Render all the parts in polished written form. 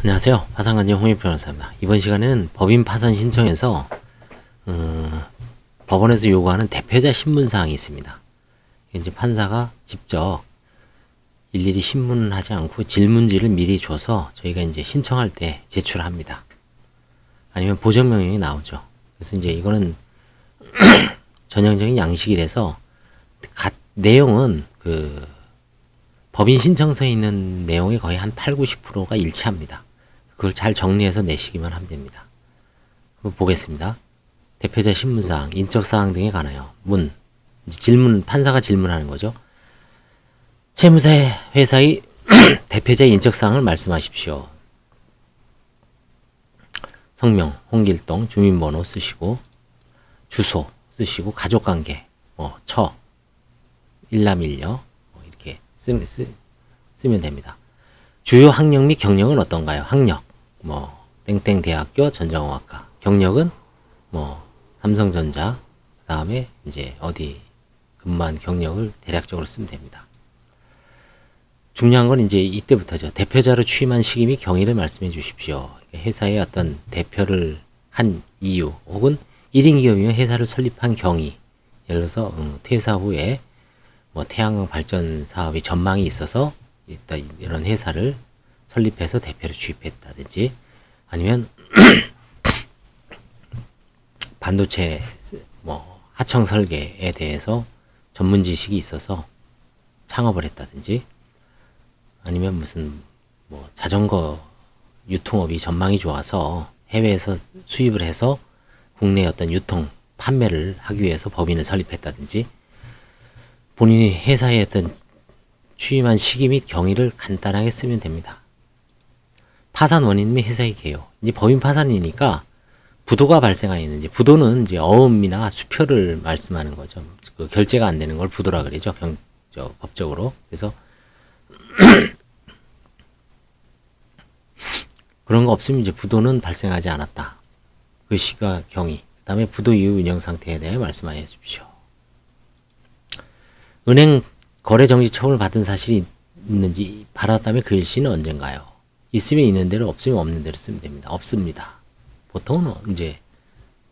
안녕하세요. 파산관계 홍익 변호사입니다. 이번 시간에는 법인 파산 신청에서 법원에서 요구하는 대표자 신문사항이 있습니다. 이제 판사가 직접 일일이 신문을 하지 않고 질문지를 미리 줘서 저희가 이제 신청할 때 제출합니다. 아니면 보정명령이 나오죠. 그래서 이제 이거는 전형적인 양식이라서 내용은 법인 신청서에 있는 내용이 거의 한 8, 90%가 일치합니다. 그걸 잘 정리해서 내시기만 하면 됩니다. 한번 보겠습니다. 대표자 신문사항, 인적사항 등에 관하여 질문, 판사가 질문하는 거죠. 채무사 회사의 대표자의 인적사항을 말씀하십시오. 성명, 홍길동, 주민번호 쓰시고, 주소 쓰시고, 가족관계, 일남일녀, 이렇게 쓰면 됩니다. 주요 학력 및 경력은 어떤가요? 학력, 땡땡 대학교 전자공학과. 경력은, 삼성전자, 그 다음에 이제 어디 근무한 경력을 대략적으로 쓰면 됩니다. 중요한 건 이제 이때부터죠. 대표자로 취임한 시기 및 경위를 말씀해 주십시오. 회사의 어떤 대표를 한 이유, 혹은 1인 기업이면 회사를 설립한 경위. 예를 들어서, 퇴사 후에 태양광 발전 사업이 전망이 있어서 이런 회사를 설립해서 대표로 취입했다든지, 아니면 반도체 하청 설계에 대해서 전문 지식이 있어서 창업을 했다든지, 아니면 무슨 자전거 유통업이 전망이 좋아서 해외에서 수입을 해서 국내 어떤 유통 판매를 하기 위해서 법인을 설립했다든지, 본인이 회사의 어떤 취임한 시기 및 경위를 간단하게 쓰면 됩니다. 파산 원인 및 회사의 개요. 이제 법인 파산이니까 부도가 발생하였는지, 부도는 이제 어음이나 수표를 말씀하는 거죠. 그 결제가 안 되는 걸 부도라 그러죠. 법적으로. 그래서 그런 거 없으면 이제 부도는 발생하지 않았다. 그 시가 경위. 그 다음에 부도 이후 운영 상태에 대해 말씀하여 주십시오. 은행 거래 정지 처분을 받은 사실이 있는지 받았다면 그 일시는 언젠가요? 있으면 있는 대로, 없으면 없는 대로 쓰면 됩니다. 없습니다. 보통은 이제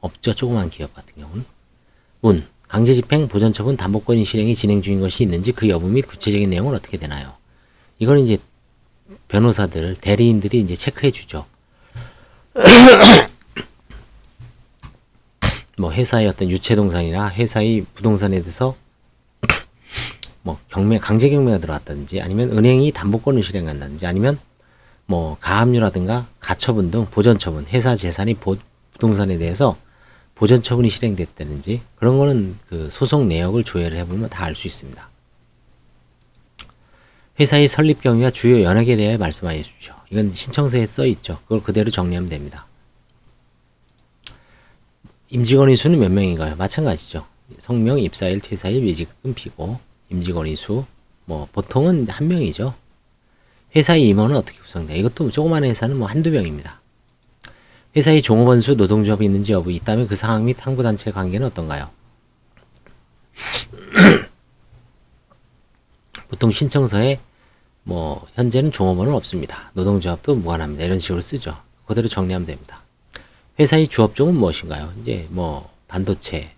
없죠. 조그만 기업 같은 경우는. 강제집행, 보전처분, 담보권 실행이 진행 중인 것이 있는지 그 여부 및 구체적인 내용은 어떻게 되나요? 이건 이제 변호사들, 대리인들이 이제 체크해 주죠. 회사의 어떤 유체동산이나 회사의 부동산에 대해서 강제 경매가 들어왔다든지, 아니면 은행이 담보권을 실행한다든지, 아니면 가압류라든가 가처분 등 보전처분, 회사 재산이 부동산에 대해서 보전처분이 실행됐다든지, 그런 거는 그 소송 내역을 조회를 해보면 다 알 수 있습니다. 회사의 설립 경위와 주요 연역에 대해 말씀하여 주십시오. 이건 신청서에 써 있죠. 그걸 그대로 정리하면 됩니다. 임직원의 수는 몇 명인가요? 마찬가지죠. 성명, 입사일, 퇴사일, 매직금, 피고, 임직원의 수, 보통은 한 명이죠. 회사의 임원은 어떻게 구성돼요? 이것도 조그만 회사는 한두 명입니다. 회사의 종업원 수, 노동조합이 있는지 여부, 있다면 그 상황 및 항구단체 관계는 어떤가요? 보통 신청서에 현재는 종업원은 없습니다. 노동조합도 무관합니다. 이런 식으로 쓰죠. 그대로 정리하면 됩니다. 회사의 주업종은 무엇인가요? 이제 반도체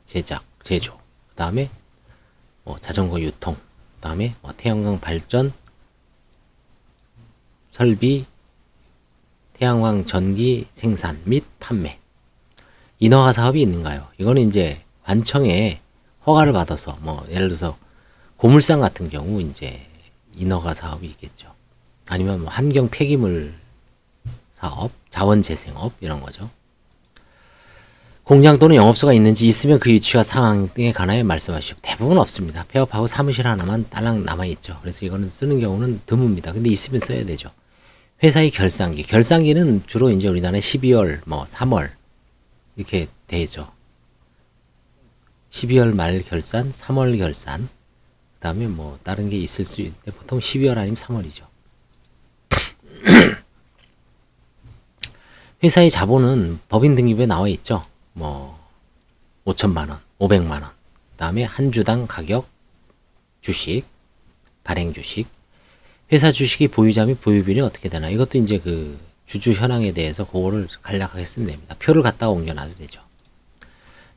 제작, 제조, 그 다음에 자전거 유통, 그 다음에 태양광 발전 설비, 태양광 전기 생산 및 판매. 인허가 사업이 있는가요? 이거는 이제 관청에 허가를 받아서 예를 들어서 고물상 같은 경우 이제 인허가 사업이 있겠죠. 아니면 환경 폐기물 사업, 자원재생업 이런 거죠. 공장 또는 영업소가 있는지, 있으면 그 위치와 상황 등에 관하여 말씀하시오. 대부분 없습니다. 폐업하고 사무실 하나만 딸랑 남아있죠. 그래서 이거는 쓰는 경우는 드뭅니다. 근데 있으면 써야 되죠. 회사의 결산기. 결산기는 주로 이제 우리나라에 12월, 3월 이렇게 되죠. 12월 말 결산, 3월 결산, 그 다음에 다른 게 있을 수 있는데 보통 12월 아니면 3월이죠. 회사의 자본은 법인 등기부에 나와 있죠. 5천만원, 500만원. 그 다음에 한 주당 가격, 주식, 발행 주식. 회사 주식이 보유자 및 보유비율이 어떻게 되나? 이것도 이제 그 주주 현황에 대해서 그거를 간략하게 쓰면 됩니다. 표를 갖다가 옮겨놔도 되죠.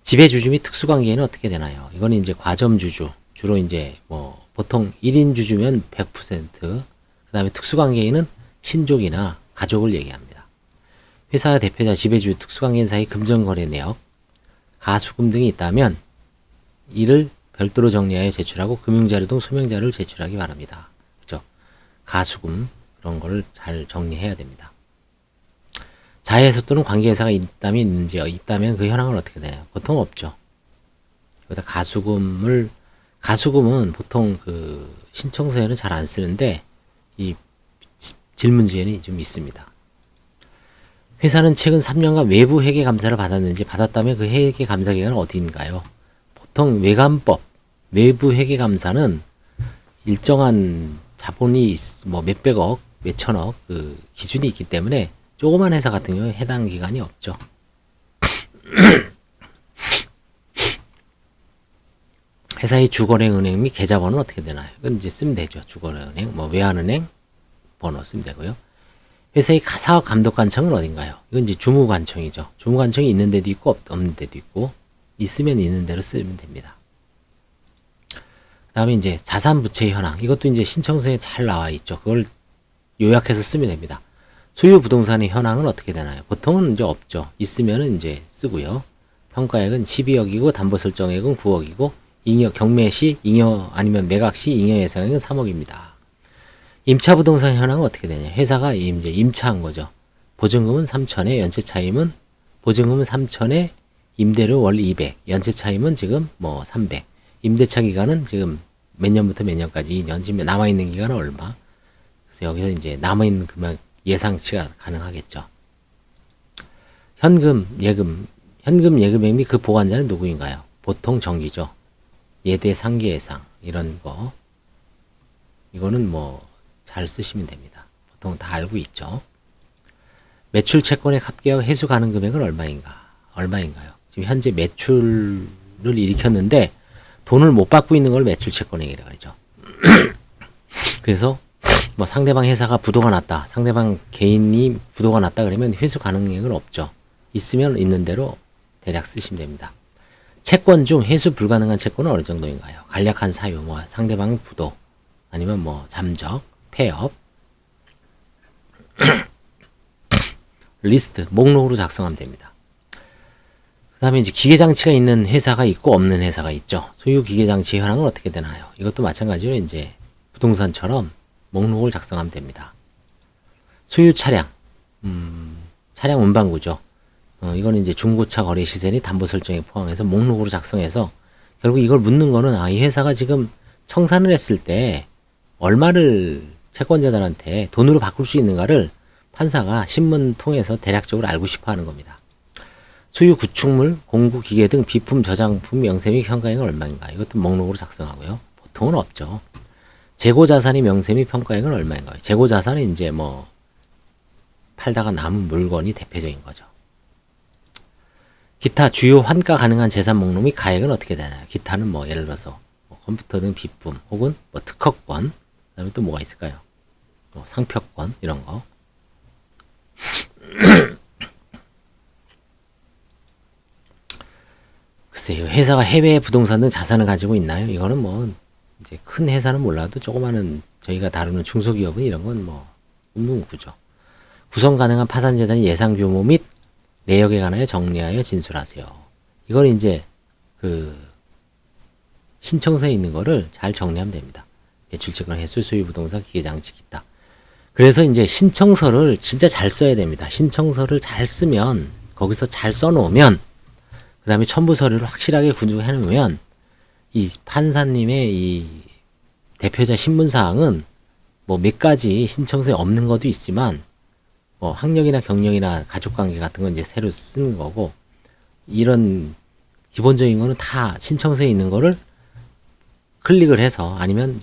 지배주주 및 특수관계인은 어떻게 되나요? 이거는 이제 과점주주, 주로 이제 뭐 보통 1인 주주면 100%, 그 다음에 특수관계인은 친족이나 가족을 얘기합니다. 회사 대표자, 지배주주, 특수관계인 사이 금전거래 내역, 가수금 등이 있다면 이를 별도로 정리하여 제출하고 금융자료 등 소명자료를 제출하기 바랍니다. 그죠? 가수금 그런 거를 잘 정리해야 됩니다. 자회사 또는 관계회사가 있다면 그 현황은 어떻게 되나요? 보통 없죠. 여기다 가수금은 보통 그 신청서에는 잘 안 쓰는데 이 질문지에는 좀 있습니다. 회사는 최근 3년간 외부 회계 감사를 받았는지, 받았다면 그 회계 감사 기간은 어디인가요? 보통 외감법, 외부 회계 감사는 일정한 자본이 뭐 몇백억, 몇천억 그 기준이 있기 때문에 조그만 회사 같은 경우에 해당 기간이 없죠. 회사의 주거래은행 및 계좌번호는 어떻게 되나요? 이건 이제 쓰면 되죠. 주거래은행, 뭐 외환은행 번호 쓰면 되고요. 회사의 사업 감독관청은 어딘가요? 이건 이제 주무관청이죠. 주무관청이 있는 데도 있고 없는 데도 있고, 있으면 있는 대로 쓰면 됩니다. 그 다음에 이제 자산부채 현황, 이것도 이제 신청서에 잘 나와 있죠. 그걸 요약해서 쓰면 됩니다. 소유 부동산의 현황은 어떻게 되나요? 보통은 이제 없죠. 있으면은 이제 쓰고요. 평가액은 12억이고 담보 설정액은 9억이고 잉여 경매 시 잉여 아니면 매각 시 잉여 예상액은 3억입니다. 임차 부동산 현황은 어떻게 되냐? 회사가 이제 임차한 거죠. 보증금은 3천에 연체 차임은 보증금은 3천에 임대료 월 200, 연체 차임은 지금 뭐 300. 임대차 기간은 지금 몇 년부터 몇 년까지 2년, 지금 남아 있는 기간은 얼마? 그래서 여기서 이제 남아 있는 금액 예상치가 가능하겠죠. 현금 예금액 및 그 보관자는 누구인가요? 보통 정기죠. 예대 상기 예상 이런 거. 이거는 뭐 잘 쓰시면 됩니다. 보통 다 알고 있죠. 매출 채권액 합계하고 회수 가능 금액은 얼마인가요? 지금 현재 매출을 일으켰는데 돈을 못 받고 있는 걸 매출 채권액이라고 하죠. 그래서 뭐 상대방 회사가 부도가 났다, 상대방 개인이 부도가 났다 그러면 회수 가능액은 없죠. 있으면 있는 대로 대략 쓰시면 됩니다. 채권 중 회수 불가능한 채권은 어느 정도인가요? 간략한 사유, 뭐 상대방 부도, 아니면 뭐 잠적, 폐업, 리스트, 목록으로 작성하면 됩니다. 그 다음에 이제 기계장치가 있는 회사가 있고 없는 회사가 있죠. 소유 기계장치 현황은 어떻게 되나요? 이것도 마찬가지로 이제 부동산처럼 목록을 작성하면 됩니다. 소유 차량, 차량 운반구죠. 이거는 이제 중고차 거래 시세니 담보 설정에 포함해서 목록으로 작성해서 결국 이걸 묻는 거는 이 회사가 지금 청산을 했을 때 얼마를 채권자들한테 돈으로 바꿀 수 있는가를 판사가 신문 통해서 대략적으로 알고 싶어 하는 겁니다. 소유 구축물, 공구, 기계 등 비품, 저장품, 명세 및 평가액은 얼마인가? 이것도 목록으로 작성하고요. 보통은 없죠. 재고 자산의 명세 및 평가액은 얼마인가요? 재고 자산은 이제 뭐 팔다가 남은 물건이 대표적인 거죠. 기타 주요 환가 가능한 재산 목록 및 가액은 어떻게 되나요? 기타는 뭐 예를 들어서 뭐 컴퓨터 등 비품 혹은 뭐 특허권, 그다음에 또 뭐가 있을까요? 뭐 상표권 이런 거. 글쎄요, 회사가 해외 부동산 등 자산을 가지고 있나요? 이거는 뭐 이제 큰 회사는 몰라도 조그마한 저희가 다루는 중소기업은 이런 건 뭐 묵묵부죠. 구성 가능한 파산재단의 예상 규모 및 내역에 관하여 정리하여 진술하세요. 이건 이제 그 신청서에 있는 거를 잘 정리하면 됩니다. 매출채권, 해수, 소유 부동산, 기계장치, 기타. 그래서 이제 신청서를 진짜 잘 써야 됩니다. 신청서를 잘 쓰면, 거기서 잘 써놓으면, 그 다음에 첨부 서류를 확실하게 구조해 놓으면 이 판사님의 이 대표자 신문사항은 뭐 몇 가지 신청서에 없는 것도 있지만 뭐 학력이나 경력이나 가족관계 같은 건 이제 새로 쓰는 거고, 이런 기본적인 거는 다 신청서에 있는 거를 클릭을 해서 아니면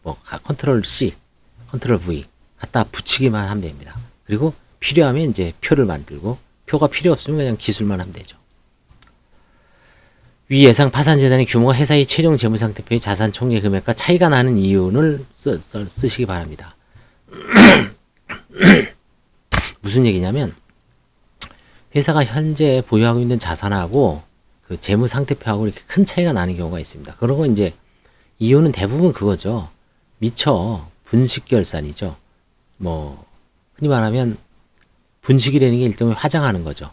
뭐 컨트롤 C, 컨트롤 V 갖다 붙이기만 하면 됩니다. 그리고 필요하면 이제 표를 만들고, 표가 필요 없으면 그냥 기술만 하면 되죠. 위 예상 파산재단의 규모가 회사의 최종 재무상태표의 자산 총계 금액과 차이가 나는 이유를 쓰시기 바랍니다. 무슨 얘기냐면 회사가 현재 보유하고 있는 자산하고 그 재무 상태표하고 이렇게 큰 차이가 나는 경우가 있습니다. 그러고 이제 이유는 대부분 그거죠. 미처 분식 결산이죠. 뭐 흔히 말하면 분식이라는 게 일종의 화장하는 거죠.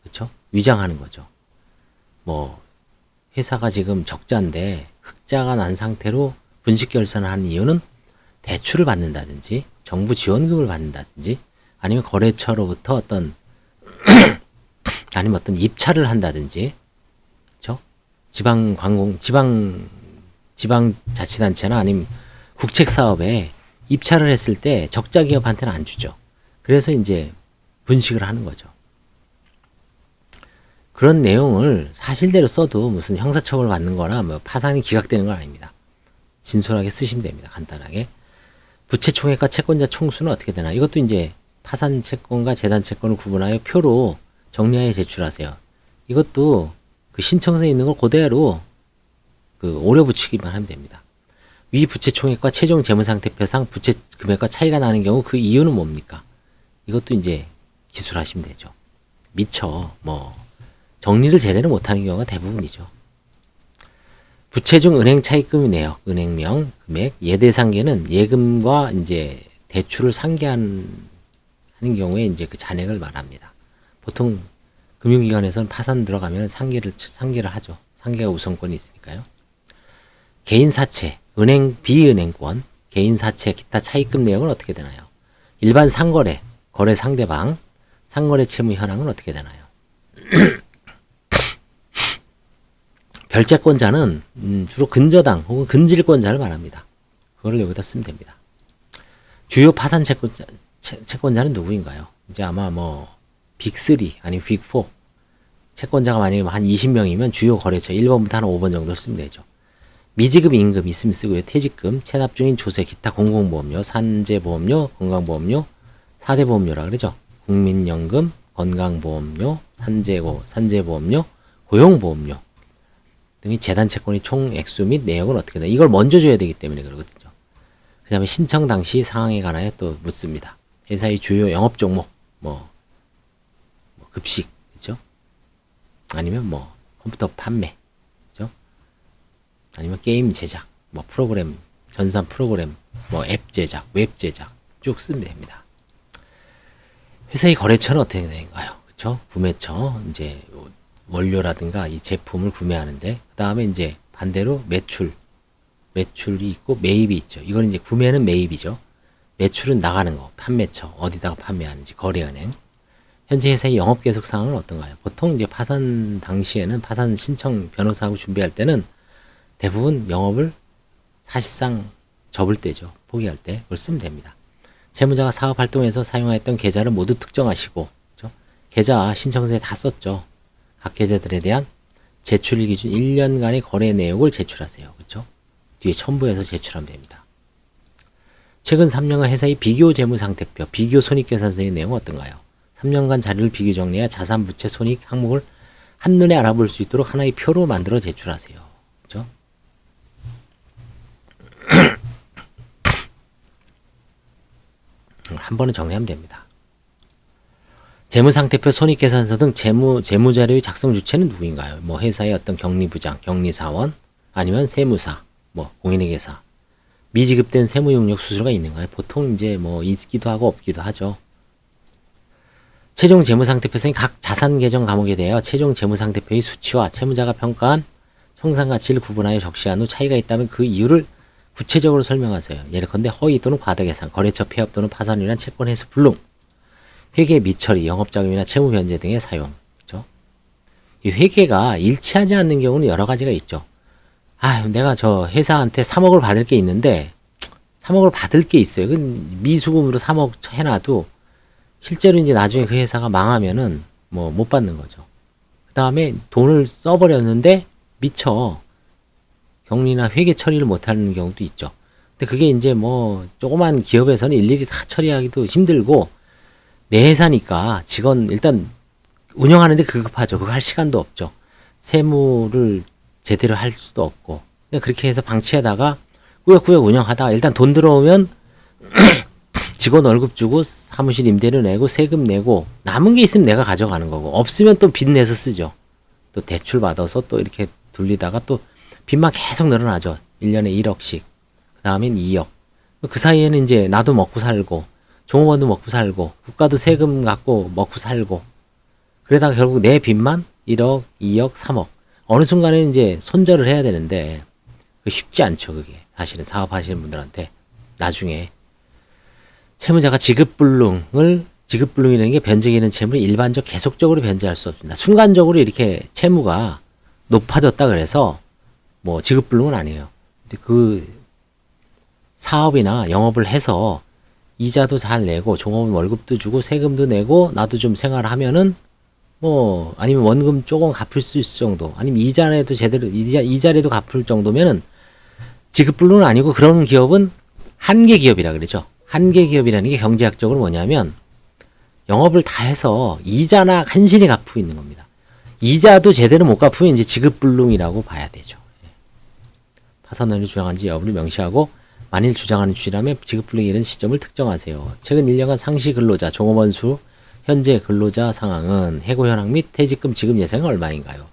그렇죠? 위장하는 거죠. 뭐 회사가 지금 적자인데 흑자가 난 상태로 분식 결산을 하는 이유는 대출을 받는다든지 정부 지원금을 받는다든지 아니면 거래처로부터 어떤 아니면 어떤 입찰을 한다든지 그렇죠? 지방자치단체나 아니면 국책 사업에 입찰을 했을 때 적자 기업한테는 안 주죠. 그래서 이제 분식을 하는 거죠. 그런 내용을 사실대로 써도 무슨 형사처벌 받는 거나 뭐 파산이 기각되는 건 아닙니다. 진솔하게 쓰시면 됩니다. 간단하게. 부채 총액과 채권자 총수는 어떻게 되나? 이것도 이제 파산 채권과 재단 채권을 구분하여 표로 정리하여 제출하세요. 이것도 그 신청서에 있는 걸 그대로 그 오려 붙이기만 하면 됩니다. 위 부채 총액과 최종 재무상태표상 부채 금액과 차이가 나는 경우 그 이유는 뭡니까? 이것도 이제 기술하시면 되죠. 미처 뭐 정리를 제대로 못하는 경우가 대부분이죠. 부채 중 은행 차입금이 내역, 은행명, 금액, 예대상계는 예금과 이제 대출을 상계하는 경우에 이제 그 잔액을 말합니다. 보통 금융기관에서는 파산 들어가면 상계를 하죠. 상계가 우선권이 있으니까요. 개인 사채, 은행 비은행권, 개인 사채 기타 차입금 내역은 어떻게 되나요? 일반 상거래, 거래 상대방, 상거래 채무 현황은 어떻게 되나요? 별채권자는 주로 근저당 혹은 근질권자를 말합니다. 그걸 여기다 쓰면 됩니다. 주요 파산 채권자는 누구인가요? 이제 아마 뭐 빅3 아니면 빅4 채권자가 만약에 한 20명이면 주요 거래처 1번부터 한 5번 정도 쓰면 되죠. 미지급 임금 있으면 쓰고요. 퇴직금, 체납 중인 조세, 기타 공공보험료, 산재보험료, 건강보험료, 4대 보험료라 그러죠. 국민연금, 건강보험료, 산재보험료, 고용보험료 등의 재단 채권의 총 액수 및 내역은 어떻게 되나? 이걸 먼저 줘야 되기 때문에 그러거든요. 그 다음에 신청 당시 상황에 관하여 또 묻습니다. 회사의 주요 영업 종목, 뭐 급식, 그죠? 아니면 뭐 컴퓨터 판매, 그죠? 아니면 게임 제작, 뭐 프로그램, 전산 프로그램, 뭐 앱 제작, 웹 제작 쭉 쓰면 됩니다. 회사의 거래처는 어떻게 되는가요? 그죠? 구매처, 이제 원료라든가 이 제품을 구매하는데, 그 다음에 이제 반대로 매출이 있고 매입이 있죠. 이건 이제 구매는 매입이죠. 매출은 나가는 거, 판매처, 어디다가 판매하는지, 거래은행. 현재 회사의 영업 계속 상황은 어떤가요? 보통 이제 파산 당시에는 파산 신청 변호사하고 준비할 때는 대부분 영업을 사실상 접을 때죠. 포기할 때 그걸 쓰면 됩니다. 채무자가 사업 활동에서 사용했던 계좌를 모두 특정하시고, 그렇죠? 계좌 신청서에 다 썼죠. 각 계좌들에 대한 제출일 기준 1년간의 거래 내역을 제출하세요. 그렇죠? 뒤에 첨부해서 제출하면 됩니다. 최근 3년간 회사의 비교 재무상태표, 비교 손익계산서의 내용은 어떤가요? 3년간 자료를 비교 정리해 자산, 부채, 손익 항목을 한눈에 알아볼 수 있도록 하나의 표로 만들어 제출하세요. 그렇죠? 한 번은 정리하면 됩니다. 재무상태표, 손익계산서 등 재무자료의 작성 주체는 누구인가요? 뭐 회사의 어떤 격리부장, 격리사원, 아니면 세무사, 뭐 공인회계사. 미지급된 세무용역 수수료가 있는가요? 보통 이제 뭐 있기도 하고 없기도 하죠. 최종 재무상태표성이 각 자산 계정 과목에 대하여 최종 재무상태표의 수치와 채무자가 평가한 청산가치를 구분하여 적시한 후 차이가 있다면 그 이유를 구체적으로 설명하세요. 예컨대 허위 또는 과다계산, 거래처 폐업 또는 파산을 위한 채권 회수 불능, 회계 미처리, 영업자금이나 채무 변제 등의 사용. 그렇죠? 이 회계가 일치하지 않는 경우는 여러 가지가 있죠. 내가 저 회사한테 3억을 받을 게 있는데 3억을 받을 게 있어요. 그 미수금으로 3억 해놔도 실제로 이제 나중에 그 회사가 망하면은 뭐 못 받는 거죠. 그 다음에 돈을 써버렸는데 미처 격리나 회계 처리를 못하는 경우도 있죠. 근데 그게 이제 뭐 조그만 기업에서는 일일이 다 처리하기도 힘들고, 내 회사니까 직원 일단 운영하는데 급하죠. 그거 할 시간도 없죠. 세무를 제대로 할 수도 없고, 그냥 그렇게 해서 방치하다가 꾸역꾸역 운영하다가 일단 돈 들어오면 직원 월급 주고 사무실 임대료 내고 세금 내고 남은 게 있으면 내가 가져가는 거고 없으면 또 빚 내서 쓰죠. 또 대출 받아서 또 이렇게 돌리다가 또 빚만 계속 늘어나죠. 1년에 1억씩. 그 다음엔 2억. 그 사이에는 이제 나도 먹고 살고 종업원도 먹고 살고 국가도 세금 갖고 먹고 살고 그러다가 결국 내 빚만 1억, 2억, 3억. 어느 순간에 이제 손절을 해야 되는데 쉽지 않죠. 그게 사실은 사업하시는 분들한테 나중에 채무자가 지급불능이라는 게 변제기 있는 채무를 일반적 계속적으로 변제할 수 없습니다. 순간적으로 이렇게 채무가 높아졌다 그래서 뭐 지급불능은 아니에요. 근데 그 사업이나 영업을 해서 이자도 잘 내고 종업원 월급도 주고 세금도 내고 나도 좀 생활하면은 뭐 아니면 원금 조금 갚을 수 있을 정도 아니면 이자라도 제대로 이자라도 갚을 정도면은 지급불능은 아니고 그런 기업은 한계 기업이라 그러죠. 한계 기업이라는 게 경제학적으로 뭐냐면 영업을 다 해서 이자나 간신히 갚고 있는 겁니다. 이자도 제대로 못 갚으면 이제 지급불능이라고 봐야 되죠. 파산원이 주장한지 여부를 명시하고 만일 주장하는 취지라면 지급불능이 이른 시점을 특정하세요. 최근 1년간 상시 근로자, 종업원 수, 현재 근로자 상황은 해고 현황 및 퇴직금 지급 예상은 얼마인가요?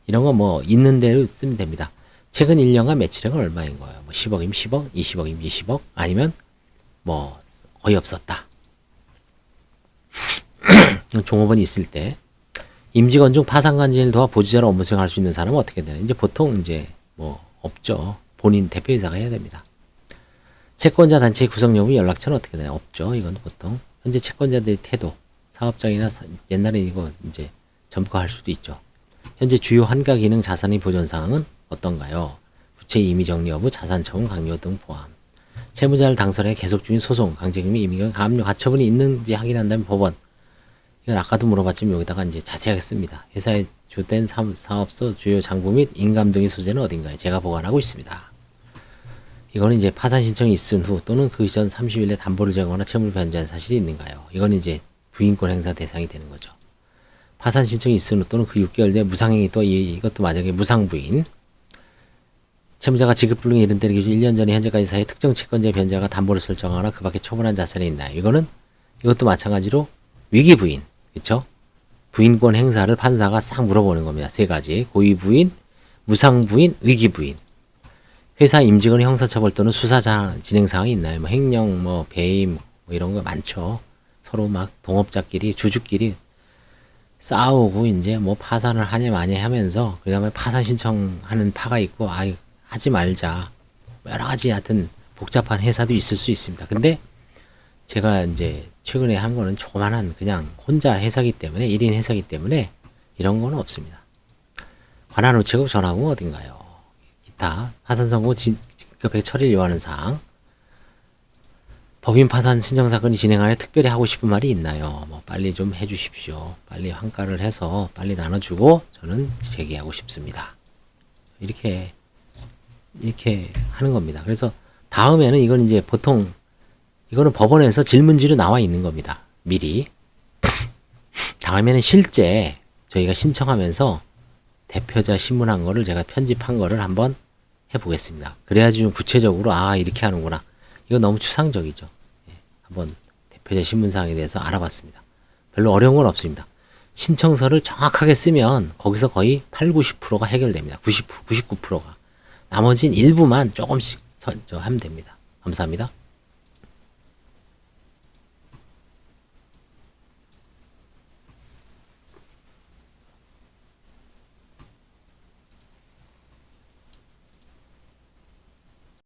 이런 거 뭐 있는 대로 쓰면 됩니다. 최근 1년간 매출액은 얼마인 거예요? 뭐 10억이면 10억, 20억이면 20억, 아니면 뭐 거의 없었다. 종업원이 있을 때 임직원 중 파산관리를 도와 보조자로 업무 수행할 수 있는 사람은 어떻게 되나요? 이제 보통 이제 뭐 없죠. 본인 대표이사가 해야 됩니다. 채권자 단체의 구성 여부 연락처는 어떻게 되나요? 없죠. 이건 보통 현재 채권자들의 태도, 사업장이나 옛날에 이거 이제 점거할 수도 있죠. 현재 주요 환가 기능 자산의 보존 상황은 어떤가요? 부채 임의 정리 여부, 자산 처분 강요 등 포함. 채무자를 당선해 계속 중인 소송, 강제금리, 임의금, 가압류, 가처분이 있는지 확인한다면 법원. 이건 아까도 물어봤지만 여기다가 이제 자세하게 씁니다. 회사의 주된 사업소, 주요 장부 및 인감 등의 소재는 어딘가요? 제가 보관하고 있습니다. 이거는 이제 파산 신청이 있은 후 또는 그 이전 30일 내 담보를 제거하거나 채무를 변제한 사실이 있는가요? 이건 이제 부인권 행사 대상이 되는 거죠. 파산 신청이 있은 후 또는 그 6개월 내 무상행위 또 이것도 만약에 무상부인. 채무자가 지급불능이 이른 때는 기준 1년 전에 현재까지 사이에 특정 채권자의 변제가 담보를 설정하거나 그 밖에 처분한 자산이 있나요? 이것도 마찬가지로 위기부인. 그쵸? 부인권 행사를 판사가 싹 물어보는 겁니다. 세 가지. 고의부인, 무상부인, 위기부인. 회사 임직원의 형사처벌 또는 수사 진행 사항이 있나요? 뭐 횡령, 뭐 배임, 뭐 이런 거 많죠. 서로 막 동업자끼리, 주주끼리 싸우고 이제 뭐 파산을 하냐 마냐 하면서 그 다음에 파산 신청하는 파가 있고 아이 하지 말자. 여러 가지 하여튼 복잡한 회사도 있을 수 있습니다. 근데 제가 이제 최근에 한 거는 조그만한 그냥 혼자 회사기 때문에 1인 회사기 때문에 이런 거는 없습니다. 관할 우체국 전화번호 어딘가요? 기타 파산 선고 긴급하게 처리를 요하는 사항. 법인 파산 신청 사건이 진행하여 특별히 하고 싶은 말이 있나요? 뭐 빨리 좀 해주십시오. 빨리 환가를 해서 빨리 나눠주고 저는 제기하고 싶습니다. 이렇게 하는 겁니다. 그래서 다음에는 이건 이제 보통 이거는 법원에서 질문지로 나와 있는 겁니다. 미리. 다음에는 실제 저희가 신청하면서 대표자 신문한 거를 제가 편집한 거를 한번 해보겠습니다. 그래야지 좀 구체적으로 이렇게 하는구나. 이거 너무 추상적이죠. 한번 대표자 신문사항에 대해서 알아봤습니다. 별로 어려운 건 없습니다. 신청서를 정확하게 쓰면 거기서 거의 8, 90%가 해결됩니다. 99%가. 나머지는 일부만 조금씩 하면 됩니다. 감사합니다.